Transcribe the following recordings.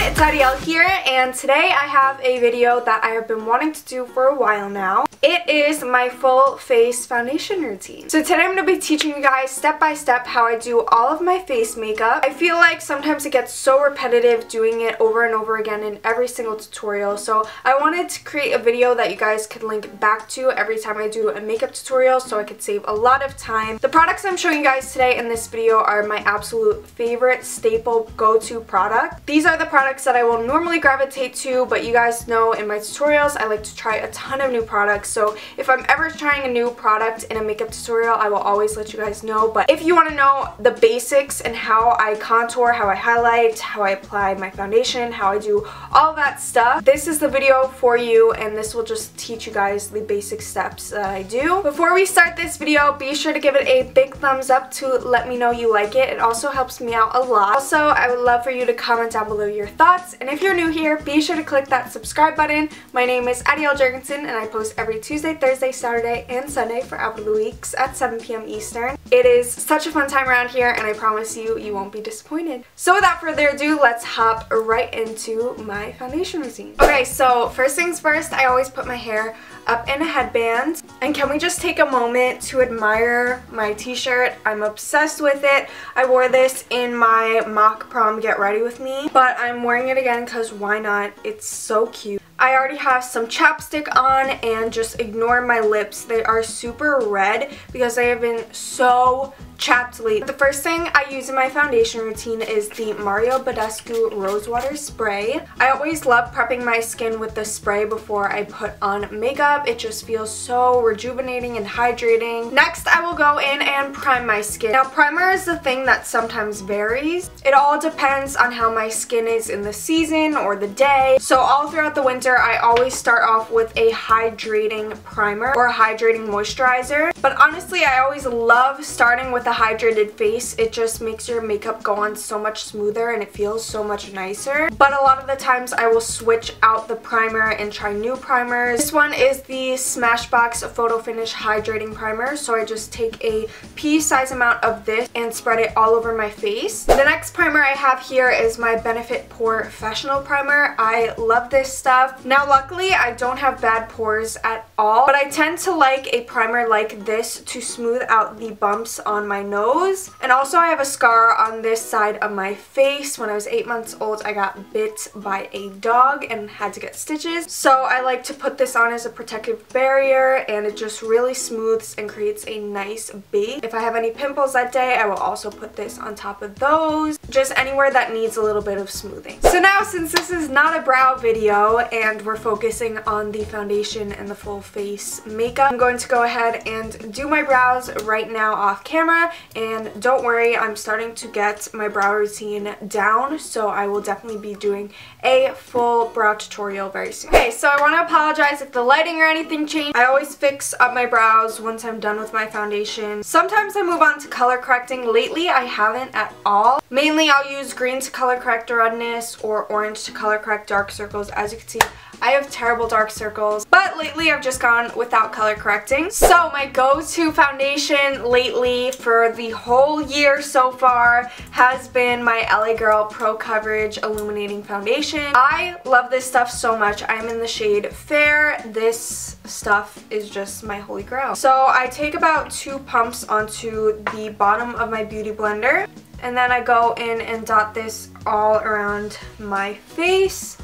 It's Adyel here, and today I have a video that I have been wanting to do for a while now. It is my full face foundation routine. So today I'm going to be teaching you guys step by step how I do all of my face makeup. I feel like sometimes it gets so repetitive doing it over and over again in every single tutorial, so I wanted to create a video that you guys could link back to every time I do a makeup tutorial so I could save a lot of time. The products I'm showing you guys today in this video are my absolute favorite staple go-to product. These are the products that I will normally gravitate to, but you guys know in my tutorials I like to try a ton of new products, so if I'm ever trying a new product in a makeup tutorial I will always let you guys know. But if you want to know the basics and how I contour, how I highlight, how I apply my foundation, how I do all that stuff, this is the video for you, and this will just teach you guys the basic steps that I do. Before we start this video, be sure to give it a big thumbs up to let me know you like it. It also helps me out a lot. Also, I would love for you to comment down below your thoughts, and if you're new here, be sure to click that subscribe button. My name is Adyel Juergensen, and I post every Tuesday, Thursday, Saturday, and Sunday for out of the weeks at 7 p.m. Eastern. It is such a fun time around here, and I promise you, you won't be disappointed. So without further ado, let's hop right into my foundation routine. Okay, so first things first, I always put my hair up in a headband. And can we just take a moment to admire my t-shirt? I'm obsessed with it. I wore this in my mock prom get ready with me, but I'm wearing it again because why not? It's so cute. I already have some chapstick on, and just ignore my lips. They are super red because they have been so chapped lately. The first thing I use in my foundation routine is the Mario Badescu Rose Water Spray. I always love prepping my skin with the spray before I put on makeup. It just feels so rejuvenating and hydrating. Next, I will go in and prime my skin. Now, primer is the thing that sometimes varies. It all depends on how my skin is in the season or the day. So all throughout the winter, I always start off with a hydrating primer or a hydrating moisturizer. But honestly, I always love starting with a hydrated face. It just makes your makeup go on so much smoother and it feels so much nicer. But a lot of the times I will switch out the primer and try new primers. This one is the Smashbox Photo Finish Hydrating Primer, so I just take a pea-size amount of this and spread it all over my face. The next primer I have here is my Benefit Pore Professional Primer. I love this stuff. Now luckily I don't have bad pores at all, but I tend to like a primer like this to smooth out the bumps on my nose. And also I have a scar on this side of my face. When I was 8 months old, I got bit by a dog and had to get stitches. So I like to put this on as a protective barrier, and it just really smooths and creates a nice base. If I have any pimples that day, I will also put this on top of those, just anywhere that needs a little bit of smoothing. So now, since this is not a brow video and we're focusing on the foundation and the full face makeup, I'm going to go ahead and do my brows right now off camera. And don't worry, I'm starting to get my brow routine down, so I will definitely be doing a full brow tutorial very soon. Okay, so I want to apologize if the lighting or anything changed. I always fix up my brows once I'm done with my foundation. Sometimes I move on to color correcting. Lately, I haven't at all. Mainly, I'll use green to color correct redness or orange to color correct dark circles. As you can see, I have terrible dark circles, but lately I've just gone without color correcting. So my go-to foundation lately for the whole year so far has been my LA Girl Pro Coverage Illuminating Foundation. I love this stuff so much. I'm in the shade Fair. This stuff is just my holy grail. So I take about 2 pumps onto the bottom of my beauty blender, and then I go in and dot this all around my face.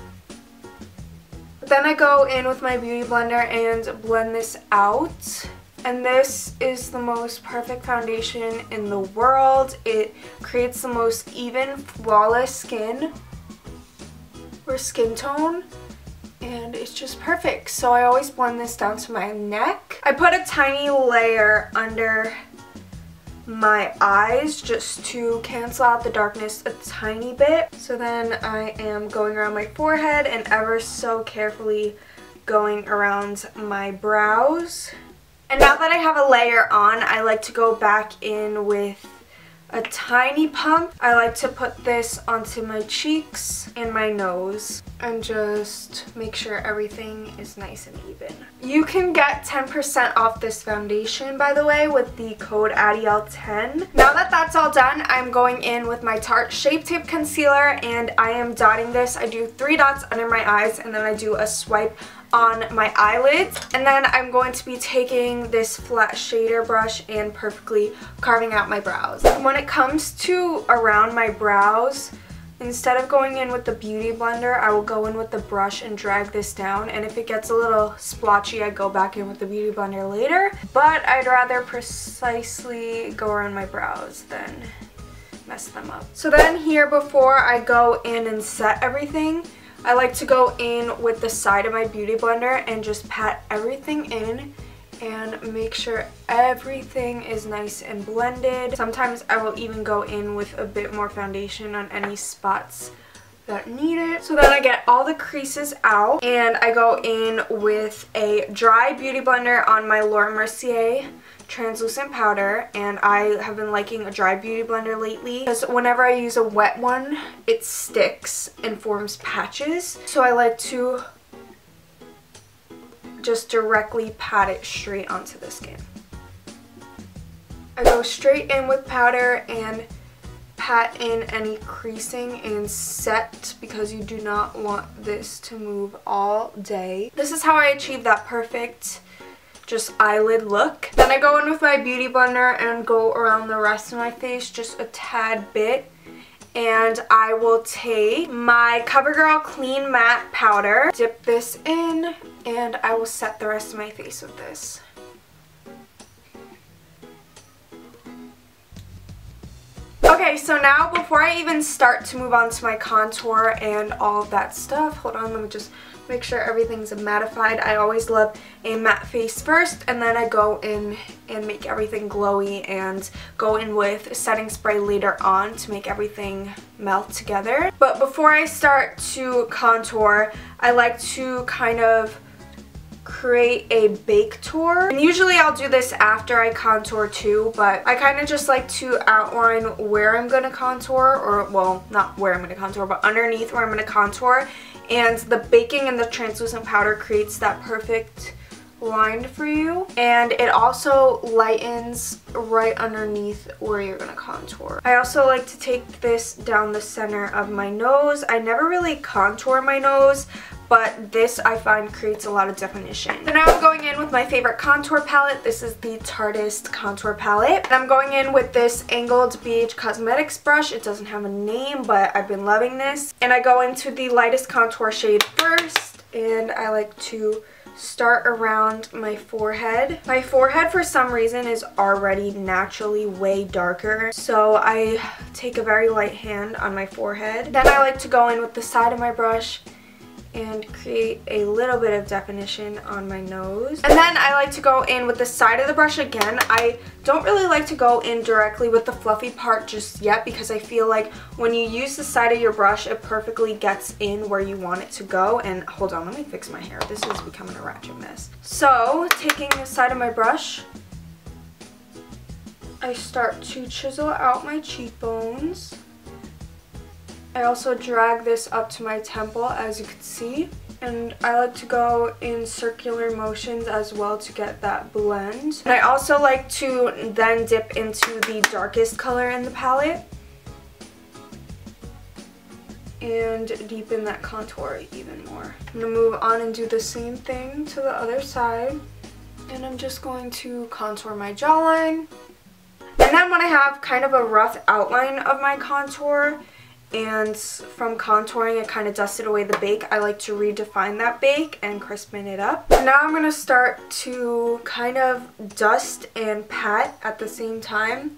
Then I go in with my beauty blender and blend this out. And this is the most perfect foundation in the world. It creates the most even, flawless skin or skin tone. And it's just perfect. So I always blend this down to my neck. I put a tiny layer under my eyes just to cancel out the darkness a tiny bit. So then I am going around my forehead and ever so carefully going around my brows. And now that I have a layer on, I like to go back in with a tiny pump. I like to put this onto my cheeks and my nose and just make sure everything is nice and even. You can get 10% off this foundation, by the way, with the code Adyel10. Now that that's all done, I'm going in with my Tarte Shape Tape Concealer and I am dotting this. I do 3 dots under my eyes and then I do a swipe on my eyelids, and then I'm going to be taking this flat shader brush and perfectly carving out my brows. When it comes to around my brows, instead of going in with the beauty blender, I will go in with the brush and drag this down, and if it gets a little splotchy, I go back in with the beauty blender later, but I'd rather precisely go around my brows than mess them up. So then here, before I go in and set everything, I like to go in with the side of my beauty blender and just pat everything in and make sure everything is nice and blended. Sometimes I will even go in with a bit more foundation on any spots that need it. So then I get all the creases out and I go in with a dry beauty blender on my Laura Mercier translucent powder, and I have been liking a dry beauty blender lately because whenever I use a wet one it sticks and forms patches, so I like to just directly pat it straight onto the skin. I go straight in with powder and pat in any creasing and set because you do not want this to move all day. This is how I achieve that perfect just eyelid look. Then I go in with my beauty blender and go around the rest of my face just a tad bit, and I will take my CoverGirl Clean Matte Powder, dip this in, and I will set the rest of my face with this. Okay, so now before I even start to move on to my contour and all of that stuff, hold on, let me just make sure everything's mattified. I always love a matte face first, and then I go in and make everything glowy and go in with setting spray later on to make everything melt together. But before I start to contour, I like to kind of create a bake tour, and usually I'll do this after I contour too, but I kind of just like to outline where I'm going to contour, or well, not where I'm going to contour, but underneath where I'm going to contour, and the baking and the translucent powder creates that perfect line for you, and it also lightens right underneath where you're going to contour. I also like to take this down the center of my nose. I never really contour my nose, but this I find creates a lot of definition. So now I'm going in with my favorite contour palette. This is the Tarteist contour palette. And I'm going in with this angled BH Cosmetics brush. It doesn't have a name, but I've been loving this. And I go into the lightest contour shade first, and I like to start around my forehead. My forehead for some reason is already naturally way darker, so I take a very light hand on my forehead. Then I like to go in with the side of my brush and create a little bit of definition on my nose. And then I like to go in with the side of the brush again. I don't really like to go in directly with the fluffy part just yet because I feel like when you use the side of your brush, it perfectly gets in where you want it to go. And hold on, let me fix my hair. This is becoming a ratchet mess. So, taking the side of my brush, I start to chisel out my cheekbones. I also drag this up to my temple, as you can see, and I like to go in circular motions as well to get that blend. And I also like to then dip into the darkest color in the palette and deepen that contour even more. I'm going to move on and do the same thing to the other side, and I'm just going to contour my jawline. And then when I have kind of a rough outline of my contour, and from contouring it kind of dusted away the bake, I like to redefine that bake and crispen it up. Now I'm going to start to kind of dust and pat at the same time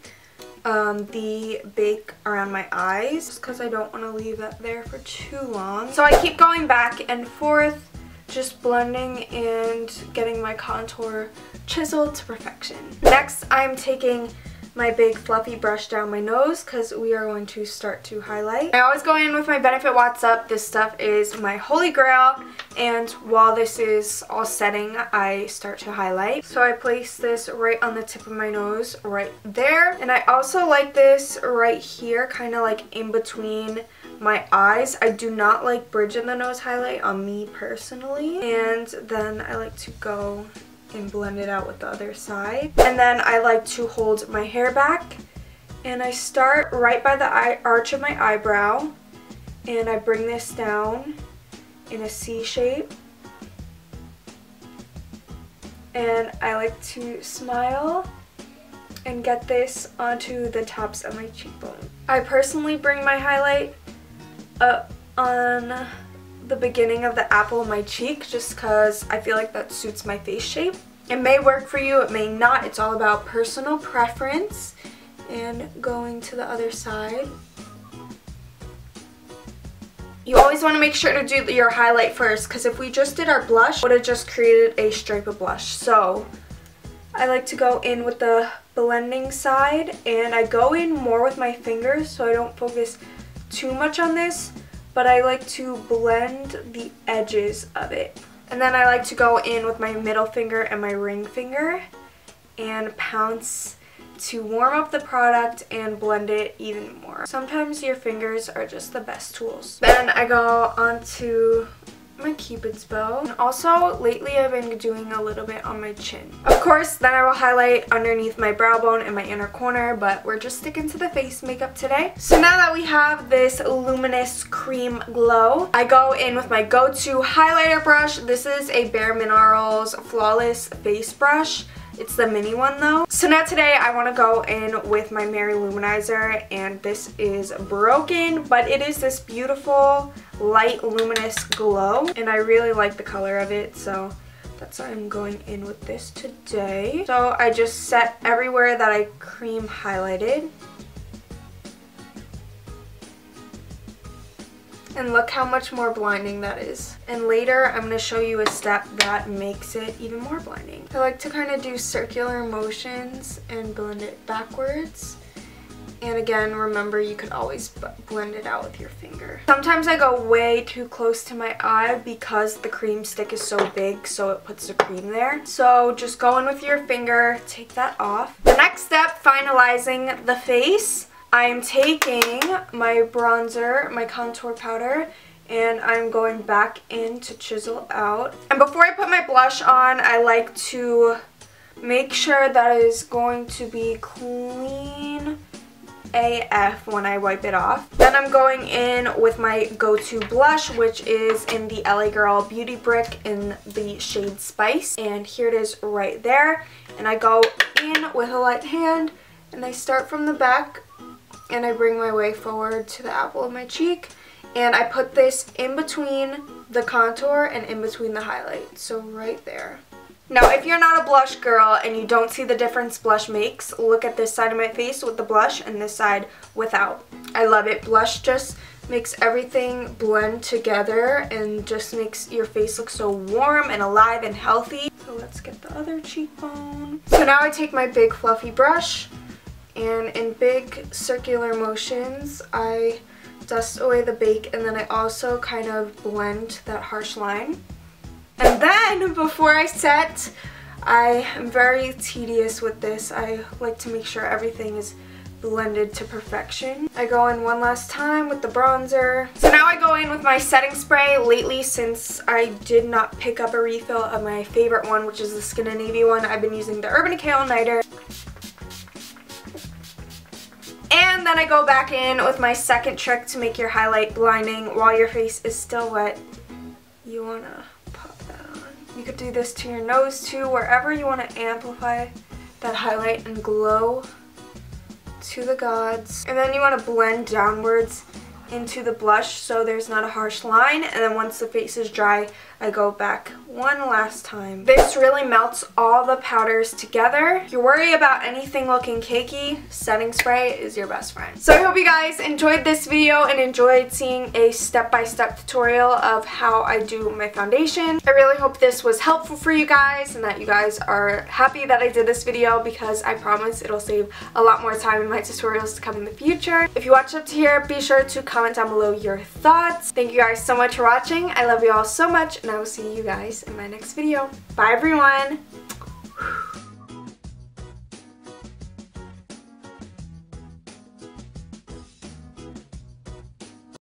the bake around my eyes, just because I don't want to leave that there for too long. So I keep going back and forth, just blending and getting my contour chiseled to perfection. Next, I'm taking my big fluffy brush down my nose because we are going to start to highlight. I always go in with my Benefit Watts Up. This stuff is my holy grail, and while this is all setting, I start to highlight. So I place this right on the tip of my nose right there, and I also like this right here, kind of like in between my eyes. I do not like bridge in the nose highlight on me personally, and then I like to go and blend it out with the other side. And then I like to hold my hair back, and I start right by the arch of my eyebrow, and I bring this down in a C shape, and I like to smile and get this onto the tops of my cheekbone. I personally bring my highlight up on the beginning of the apple of my cheek just because I feel like that suits my face shape. It may work for you, it may not. It's all about personal preference. And going to the other side. You always want to make sure to do your highlight first, because if we just did our blush, it would have just created a stripe of blush. So I like to go in with the blending side, and I go in more with my fingers so I don't focus too much on this, but I like to blend the edges of it. And then I like to go in with my middle finger and my ring finger and pounce to warm up the product and blend it even more. Sometimes your fingers are just the best tools. Then I go onto my Cupid's bow. And also, lately I've been doing a little bit on my chin. Of course, then I will highlight underneath my brow bone and my inner corner, but we're just sticking to the face makeup today. So now that we have this luminous cream glow, I go in with my go-to highlighter brush. This is a Bare Minerals Flawless Face Brush. It's the mini one though. So now today I want to go in with my Mary Luminizer, and this is broken, but it is this beautiful light luminous glow, and I really like the color of it, so that's why I'm going in with this today. So I just set everywhere that I cream highlighted. And look how much more blinding that is. And later I'm going to show you a step that makes it even more blinding. I like to kind of do circular motions and blend it backwards. And again, remember, you could always blend it out with your finger. Sometimes I go way too close to my eye because the cream stick is so big, so it puts the cream there. So just go in with your finger, take that off. The next step, finalizing the face. I'm taking my bronzer, my contour powder, and I'm going back in to chisel out. And before I put my blush on, I like to make sure that it is going to be clean AF when I wipe it off. Then I'm going in with my go-to blush, which is in the LA Girl Beauty Brick in the shade Spice. And here it is right there. And I go in with a light hand, and I start from the back, and I bring my way forward to the apple of my cheek, and I put this in between the contour and in between the highlight, so right there. Now, if you're not a blush girl and you don't see the difference blush makes, look at this side of my face with the blush and this side without. I love it. Blush just makes everything blend together and just makes your face look so warm and alive and healthy. So let's get the other cheekbone. So now I take my big fluffy brush, and in big circular motions, I dust away the bake, and then I also kind of blend that harsh line. And then, before I set, I am very tedious with this. I like to make sure everything is blended to perfection. I go in one last time with the bronzer. So now I go in with my setting spray. Lately, since I did not pick up a refill of my favorite one, which is the Skin and Navy one, I've been using the Urban Decay All Nighter. And then I go back in with my second trick to make your highlight blinding while your face is still wet. You want to pop that on. You could do this to your nose too, wherever you want to amplify that highlight and glow to the gods. And then you want to blend downwards into the blush so there's not a harsh line, and then once the face is dry, I go back one last time. This really melts all the powders together. If you worry about anything looking cakey, setting spray is your best friend. So I hope you guys enjoyed this video and enjoyed seeing a step-by-step tutorial of how I do my foundation. I really hope this was helpful for you guys and that you guys are happy that I did this video, because I promise it'll save a lot more time in my tutorials to come in the future. If you watched up to here, be sure to comment down below your thoughts. Thank you guys so much for watching. I love you all so much, and I will see you guys in my next video. Bye everyone!